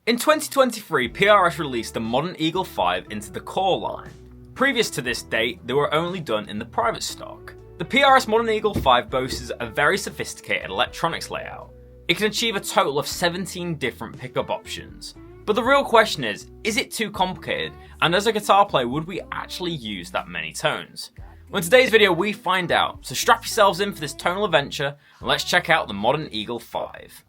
In 2023, PRS released the Modern Eagle 5 into the core line. Previous to this date, they were only done in the private stock. The PRS Modern Eagle 5 boasts a very sophisticated electronics layout. It can achieve a total of 17 different pickup options. But the real question is it too complicated? And as a guitar player, would we actually use that many tones? Well, in today's video, we find out. So strap yourselves in for this tonal adventure, and let's check out the Modern Eagle 5.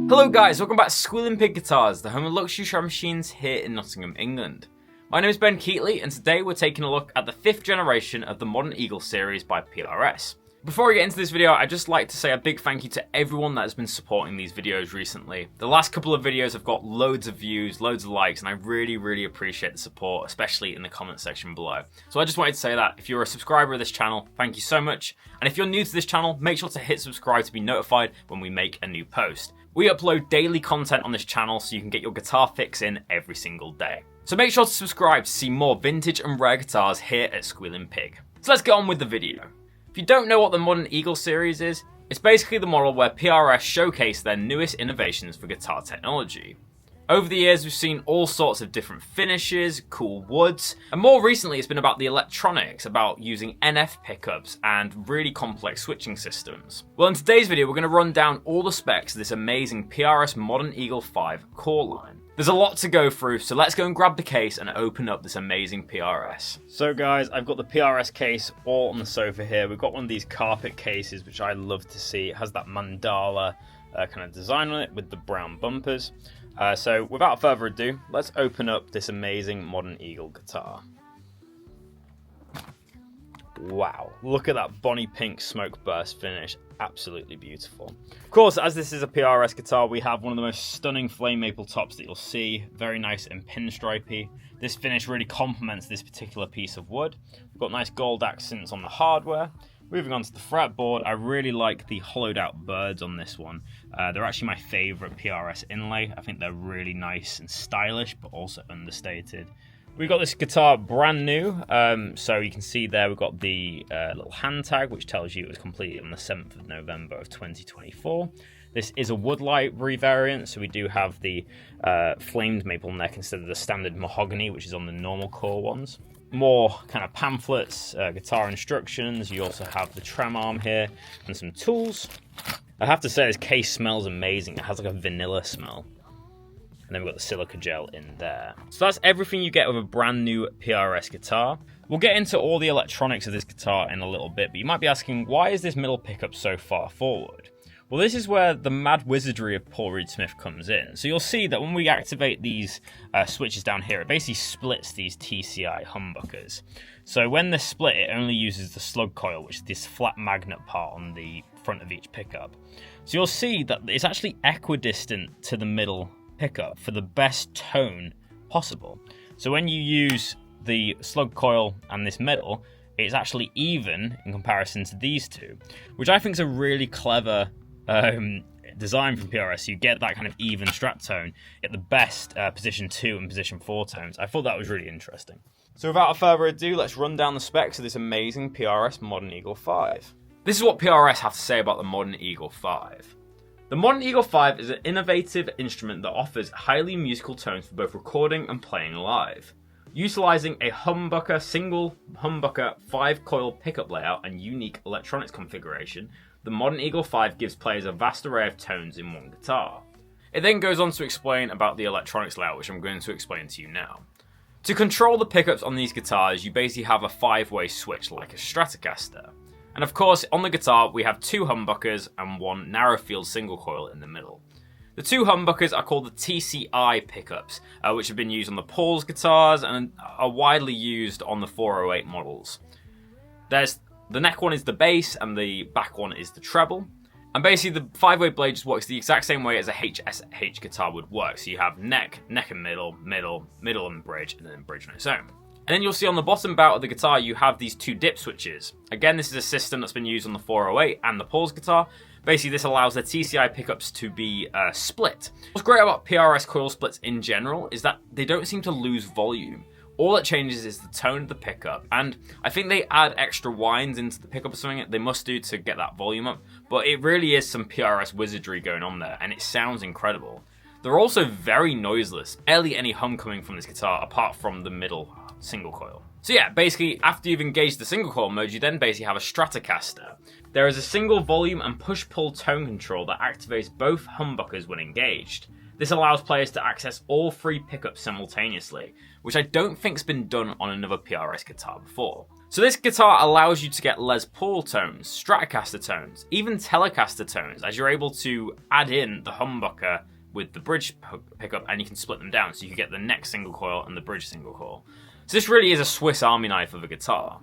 Hello guys, welcome back to Squealing Pig Guitars, the home of luxury drum machines here in Nottingham, England. My name is Ben Keightley, and today we're taking a look at the 5th generation of the Modern Eagle series by PRS. Before we get into this video, I'd just like to say a big thank you to everyone that has been supporting these videos recently. The last couple of videos have got loads of views, loads of likes, and I really appreciate the support, especially in the comment section below. So I just wanted to say that if you're a subscriber of this channel, thank you so much. And if you're new to this channel, make sure to hit subscribe to be notified when we make a new post. We upload daily content on this channel so you can get your guitar fix in every single day. So make sure to subscribe to see more vintage and rare guitars here at Squealing Pig. So let's get on with the video. If you don't know what the Modern Eagle series is, it's basically the model where PRS showcase their newest innovations for guitar technology. Over the years, we've seen all sorts of different finishes, cool woods, and more recently it's been about the electronics, about using NF pickups and really complex switching systems. Well, in today's video, we're going to run down all the specs of this amazing PRS Modern Eagle 5 core line. There's a lot to go through, so let's go and grab the case and open up this amazing PRS. So guys, I've got the PRS case all on the sofa here. We've got one of these carpet cases, which I love to see. It has that mandala kind of design on it with the brown bumpers. So without further ado, let's open up this amazing Modern Eagle guitar. Wow, look at that bonny pink smoke burst finish. Absolutely beautiful. Of course, as this is a PRS guitar, we have one of the most stunning flame maple tops that you'll see. Very nice and pinstripey. This finish really complements this particular piece of wood. We've got nice gold accents on the hardware. Moving on to the fretboard, I really like the hollowed out birds on this one. They're actually my favourite PRS inlay. I think they're really nice and stylish, but also understated. We've got this guitar brand new, so you can see there we've got the little hand tag, which tells you it was completed on the 7th of November of 2024. This is a wood library variant, so we do have the flamed maple neck instead of the standard mahogany, which is on the normal core ones. More kind of pamphlets, guitar instructions. You also have the trem arm here and some tools. I have to say this case smells amazing. It has like a vanilla smell. And then we've got the silica gel in there. So that's everything you get with a brand new PRS guitar. We'll get into all the electronics of this guitar in a little bit, but you might be asking, why is this middle pickup so far forward? Well, this is where the mad wizardry of Paul Reed Smith comes in. So you'll see that when we activate these switches down here, it basically splits these TCI humbuckers. So when they're split, it only uses the slug coil, which is this flat magnet part on the front of each pickup. So you'll see that it's actually equidistant to the middle pickup for the best tone possible. So when you use the slug coil and this middle, it's actually even in comparison to these two, which I think is a really clever design from PRS. You get that kind of even strat tone, get the best position 2 and position 4 tones. I thought that was really interesting. So without further ado, let's run down the specs of this amazing PRS Modern Eagle 5. This is what PRS have to say about the Modern Eagle 5. The Modern Eagle 5 is an innovative instrument that offers highly musical tones for both recording and playing live. Utilizing a humbucker, single humbucker 5-coil pickup layout and unique electronics configuration, the Modern Eagle 5 gives players a vast array of tones in one guitar. It then goes on to explain about the electronics layout, which I'm going to explain to you now. To control the pickups on these guitars, you basically have a 5-way switch like a Stratocaster. And of course, on the guitar, we have 2 humbuckers and 1 narrow field single coil in the middle. The 2 humbuckers are called the TCI pickups, which have been used on the Paul's guitars and are widely used on the 408 models. The neck one is the bass and the back one is the treble. And basically the 5-way blade just works the exact same way as a HSH guitar would work. So you have neck and middle and bridge, and then bridge on its own. And then you'll see on the bottom bout of the guitar you have these 2 dip switches. Again, this is a system that's been used on the 408 and the Paul's guitar. Basically, this allows the TCI pickups to be split. What's great about PRS coil splits in general is that they don't seem to lose volume. All that changes is the tone of the pickup, and I think they add extra whines into the pickup or something they must do to get that volume up, but it really is some PRS wizardry going on there, and it sounds incredible. They're also very noiseless, barely any hum coming from this guitar apart from the middle single coil. So yeah, basically, after you've engaged the single coil mode, you then basically have a Stratocaster. There is a single volume and push-pull tone control that activates both humbuckers when engaged. This allows players to access all 3 pickups simultaneously, which I don't think's been done on another PRS guitar before. So this guitar allows you to get Les Paul tones, Stratocaster tones, even Telecaster tones, as you're able to add in the humbucker with the bridge pickup and you can split them down, so you can get the neck single coil and the bridge single coil. So this really is a Swiss Army knife of a guitar.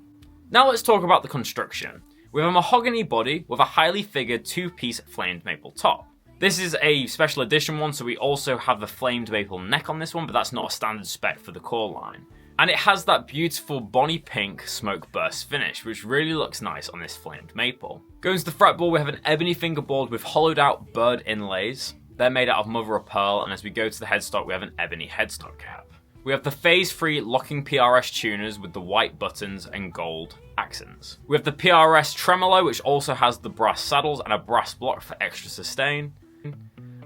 Now let's talk about the construction. We have a mahogany body with a highly figured 2-piece flamed maple top. This is a special edition one, so we also have the flamed maple neck on this one, but that's not a standard spec for the core line. And it has that beautiful bonny pink smoke burst finish, which really looks nice on this flamed maple. Going to the fretboard, we have an ebony fingerboard with hollowed out bird inlays. They're made out of mother of pearl, and as we go to the headstock, we have an ebony headstock cap. We have the phase-free locking PRS tuners with the white buttons and gold accents. We have the PRS tremolo, which also has the brass saddles and a brass block for extra sustain.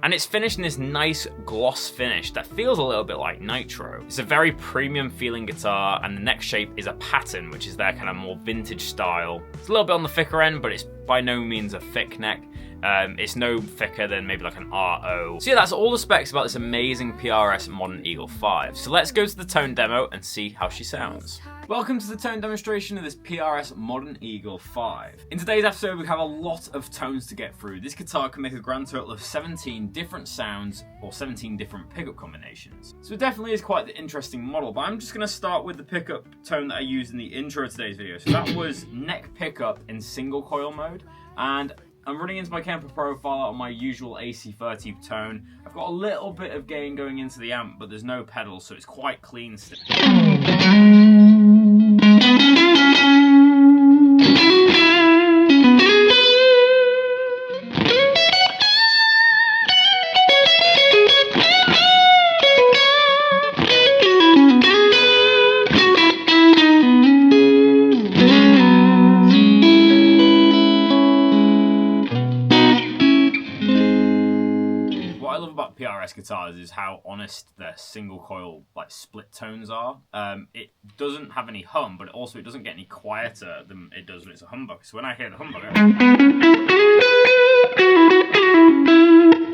And it's finished in this nice gloss finish that feels a little bit like nitro. It's a very premium feeling guitar, and the neck shape is a pattern, which is their kind of more vintage style. It's a little bit on the thicker end, but it's by no means a thick neck. It's no thicker than maybe like an RO. So yeah, that's all the specs about this amazing PRS Modern Eagle 5. So let's go to the tone demo and see how she sounds. Welcome to the tone demonstration of this PRS Modern Eagle 5. In today's episode, we have a lot of tones to get through. This guitar can make a grand total of 17 different sounds or 17 different pickup combinations. So it definitely is quite the interesting model, but I'm just going to start with the pickup tone that I used in the intro of today's video. So that was neck pickup in single coil mode, and I'm running into my Kemper profile on my usual AC30 tone. I've got a little bit of gain going into the amp, but there's no pedals, so it's quite clean still. PRS guitars is how honest their single coil like split tones are. It doesn't have any hum, but also it doesn't get any quieter than it does when it's a humbucker. So when I hear the humbucker,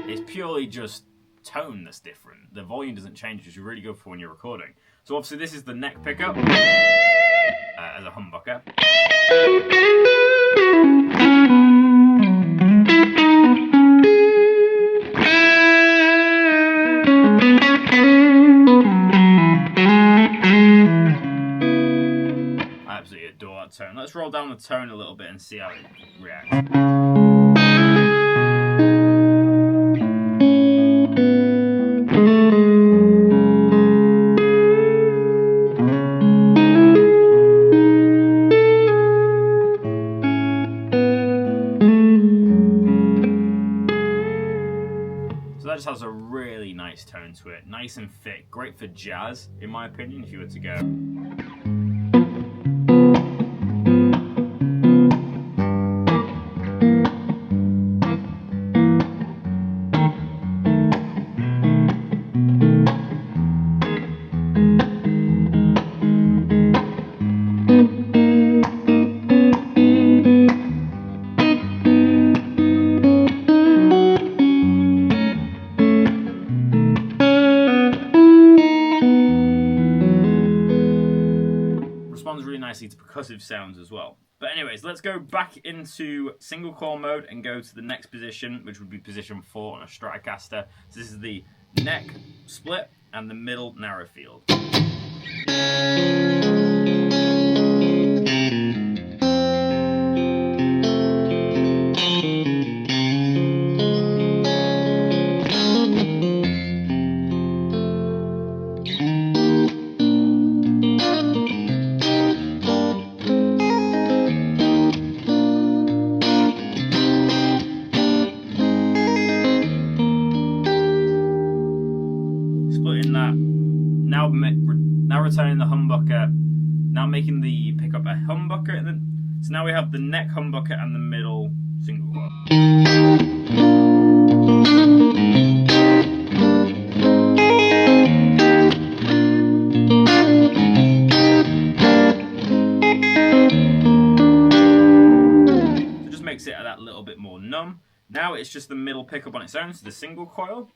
it's purely just tone that's different. The volume doesn't change, which is really good for when you're recording. So obviously this is the neck pickup as a humbucker. Tone. Let's roll down the tone a little bit and see how it reacts. So that just has a really nice tone to it. Nice and thick. Great for jazz, in my opinion, if you were to go. percussive sounds as well. But anyways, let's go back into single coil mode and go to the next position, which would be position 4 on a Stratocaster. So this is the neck split and the middle narrow field. Splitting that, now returning the humbucker, now making the pickup a humbucker, and then so now we have the neck humbucker and the middle single coil. So it just makes it that little bit more numb. Now it's just the middle pickup on its own, so the single coil.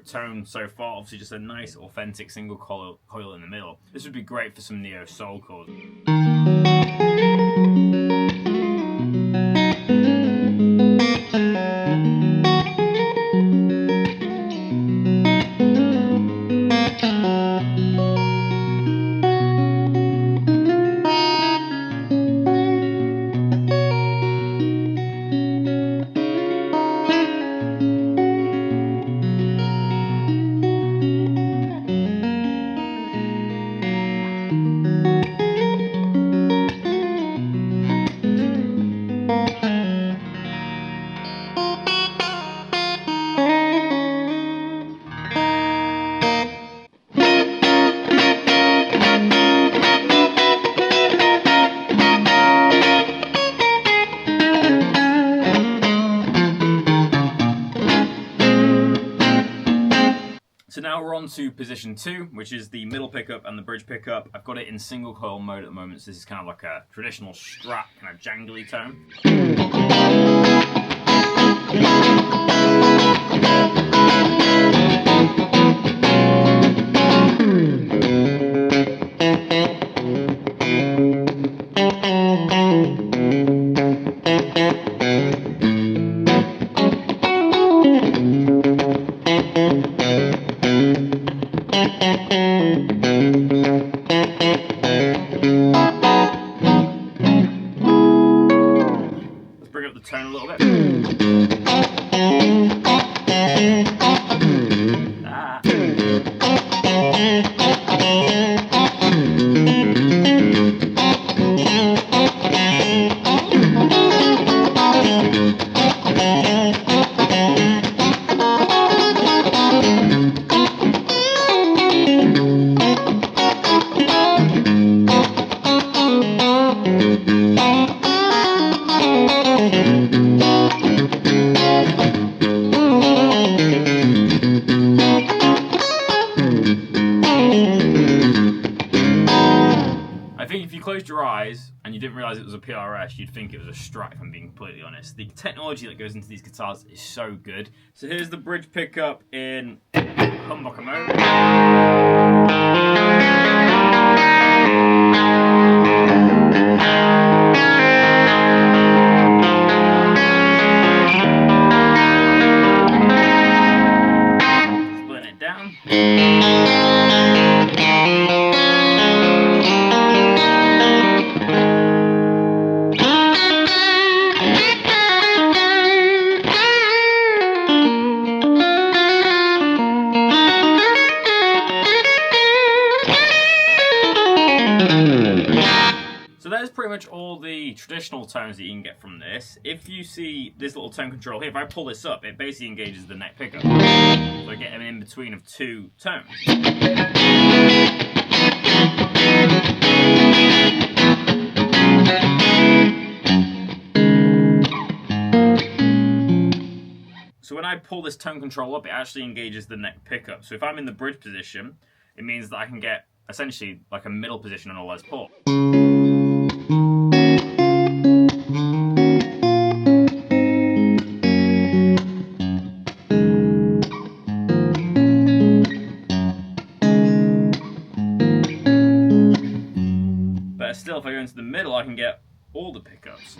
Tone so far, obviously just a nice authentic single coil in the middle. This would be great for some neo soul chords. So now we're on to position 2, which is the middle pickup and the bridge pickup. I've got it in single coil mode at the moment, so this is kind of like a traditional Strat kind of jangly tone. Bring up the tone a little bit. If you closed your eyes and you didn't realise it was a PRS, you'd think it was a Strat, if I'm being completely honest. The technology that goes into these guitars is so good. So here's the bridge pickup in humbucker mode. Splitting it down. traditional tones that you can get from this, if you see this little tone control here, if I pull this up, it basically engages the neck pickup. So I get an in-between of two tones. So when I pull this tone control up, it actually engages the neck pickup. So if I'm in the bridge position, it means that I can get essentially like a middle position on a Les Paul. But still, if I go into the middle, I can get all the pickups.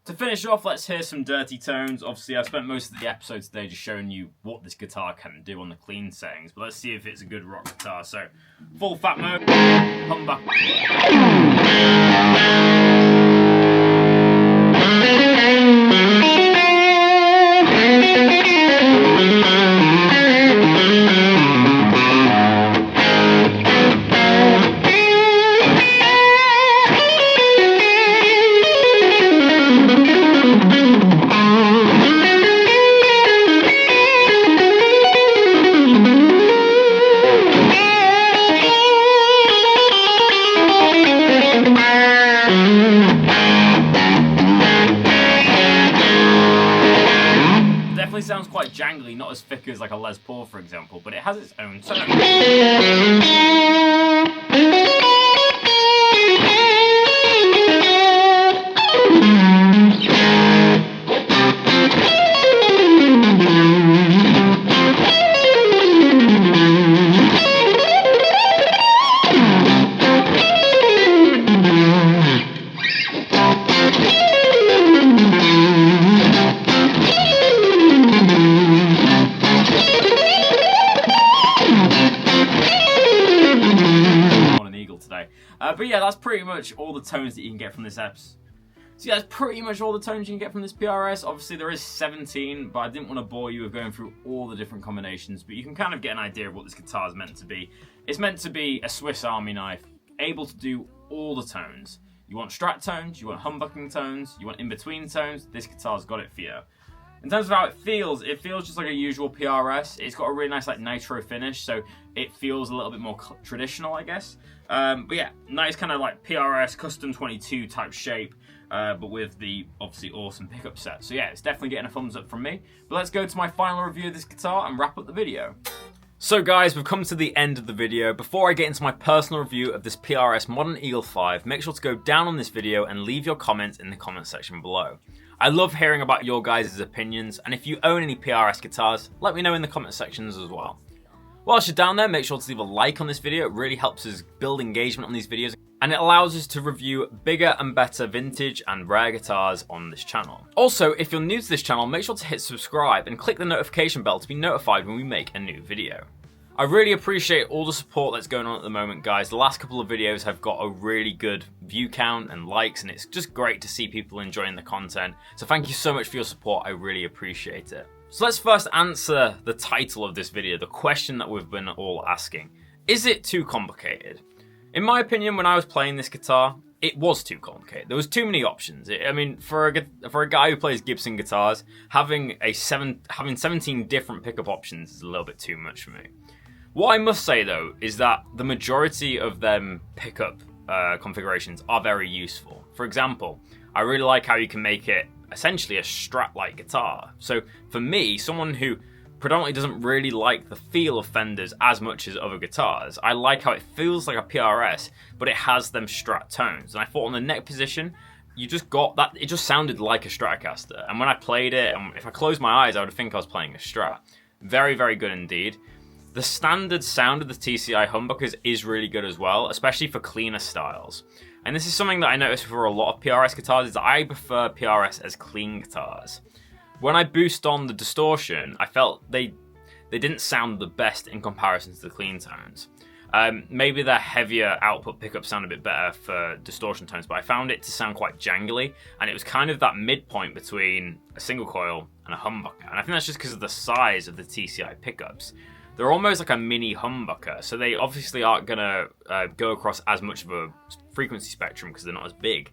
To finish off, let's hear some dirty tones. Obviously, I've spent most of the episode today just showing you what this guitar can do on the clean settings, but let's see if it's a good rock guitar. So, full fat mode, humbucker. Sounds quite jangly, not as thick as like a Les Paul, for example, but it has its own tone. But yeah, that's pretty much all the tones that you can get from this episode. So yeah, that's pretty much all the tones you can get from this PRS. Obviously there is 17, but I didn't want to bore you with going through all the different combinations, but you can kind of get an idea of what this guitar is meant to be. It's meant to be a Swiss Army knife, able to do all the tones. You want strat tones, you want humbucking tones, you want in-between tones, this guitar's got it for you. In terms of how it feels just like a usual PRS. It's got a really nice like nitro finish, so it feels a little bit more traditional, I guess. But yeah, nice kind of like PRS custom 22 type shape, but with the obviously awesome pickup set. So yeah, it's definitely getting a thumbs up from me. But let's go to my final review of this guitar and wrap up the video. So guys, we've come to the end of the video. Before I get into my personal review of this PRS Modern Eagle 5, make sure to go down on this video and leave your comments in the comment section below. I love hearing about your guys' opinions, and if you own any PRS guitars, let me know in the comment sections as well. Whilst you're down there, make sure to leave a like on this video. It really helps us build engagement on these videos, and it allows us to review bigger and better vintage and rare guitars on this channel. Also, if you're new to this channel, make sure to hit subscribe and click the notification bell to be notified when we make a new video. I really appreciate all the support that's going on at the moment, guys. The last couple of videos have got a really good view count and likes, and it's just great to see people enjoying the content. So thank you so much for your support. I really appreciate it. So let's first answer the title of this video, the question that we've been all asking. Is it too complicated? In my opinion, when I was playing this guitar, it was too complicated. There was too many options. I mean, for a guy who plays Gibson guitars, having 17 different pickup options is a little bit too much for me. What I must say though is that the majority of them pickup configurations are very useful. For example, I really like how you can make it essentially a Strat-like guitar. So for me, someone who predominantly doesn't really like the feel of Fenders as much as other guitars, I like how it feels like a PRS, but it has them Strat tones. And I thought on the neck position, you just got that, it just sounded like a Stratocaster. And when I played it, if I closed my eyes, I would think I was playing a Strat. Very, very good indeed. The standard sound of the TCI humbuckers is really good as well, especially for cleaner styles. And this is something that I noticed for a lot of PRS guitars, is that I prefer PRS as clean guitars. When I boost on the distortion, I felt they didn't sound the best in comparison to the clean tones. Maybe their heavier output pickups sound a bit better for distortion tones, but I found it to sound quite jangly, and it was kind of that midpoint between a single coil and a humbucker. And I think that's just because of the size of the TCI pickups. They're almost like a mini humbucker, so they obviously aren't going to go across as much of a frequency spectrum because they're not as big.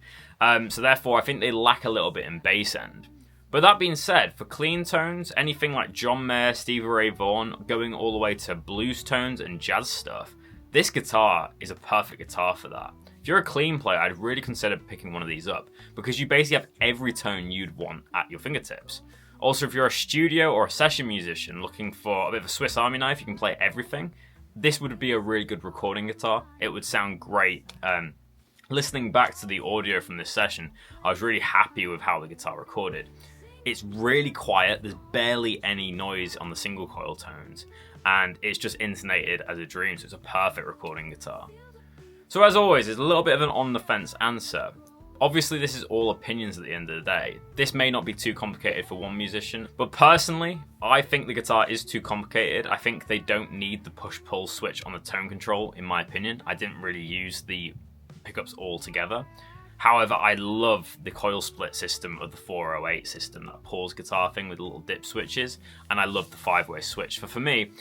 So therefore, I think they lack a little bit in bass end. But that being said, for clean tones, anything like John Mayer, Stevie Ray Vaughan, going all the way to blues tones and jazz stuff, this guitar is a perfect guitar for that. If you're a clean player, I'd really consider picking one of these up because you basically have every tone you'd want at your fingertips. Also, if you're a studio or a session musician looking for a bit of a Swiss Army knife, you can play everything, this would be a really good recording guitar. It would sound great. Listening back to the audio from this session, I was really happy with how the guitar recorded. It's really quiet, there's barely any noise on the single coil tones, and it's just intonated as a dream, so it's a perfect recording guitar. So as always, it's a little bit of an on the fence answer. Obviously, this is all opinions at the end of the day. This may not be too complicated for one musician, but personally, I think the guitar is too complicated. I think they don't need the push-pull switch on the tone control, in my opinion. I didn't really use the pickups all together. However, I love the coil split system of the 408 system, that pause guitar thing with little dip switches, and I love the 5-way switch. For me,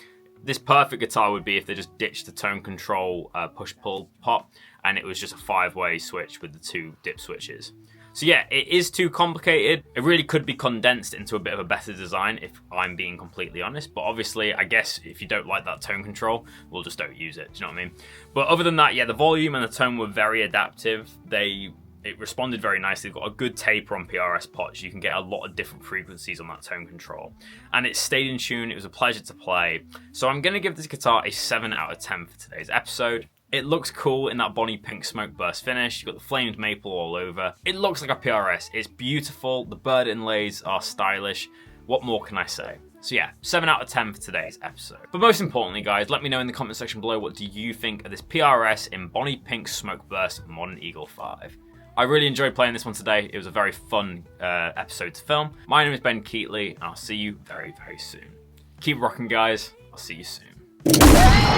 this perfect guitar would be if they just ditched the tone control push-pull pop, and it was just a 5-way switch with the 2 dip switches. So yeah, it is too complicated. It really could be condensed into a bit of a better design if I'm being completely honest. But obviously, I guess if you don't like that tone control, we'll just don't use it. Do you know what I mean? But other than that, yeah, the volume and the tone were very adaptive. It responded very nicely. They've got a good taper on PRS pots. You can get a lot of different frequencies on that tone control. And it stayed in tune. It was a pleasure to play. So I'm going to give this guitar a 7 out of 10 for today's episode. It looks cool in that bonny pink smoke burst finish. You've got the flamed maple all over. It looks like a PRS. It's beautiful. The bird inlays are stylish. What more can I say? So yeah, 7 out of 10 for today's episode. But most importantly, guys, let me know in the comment section below, what do you think of this PRS in bonny pink smoke burst Modern Eagle 5? I really enjoyed playing this one today. It was a very fun episode to film. My name is Ben Keightley, and I'll see you very, very soon. Keep rocking, guys. I'll see you soon.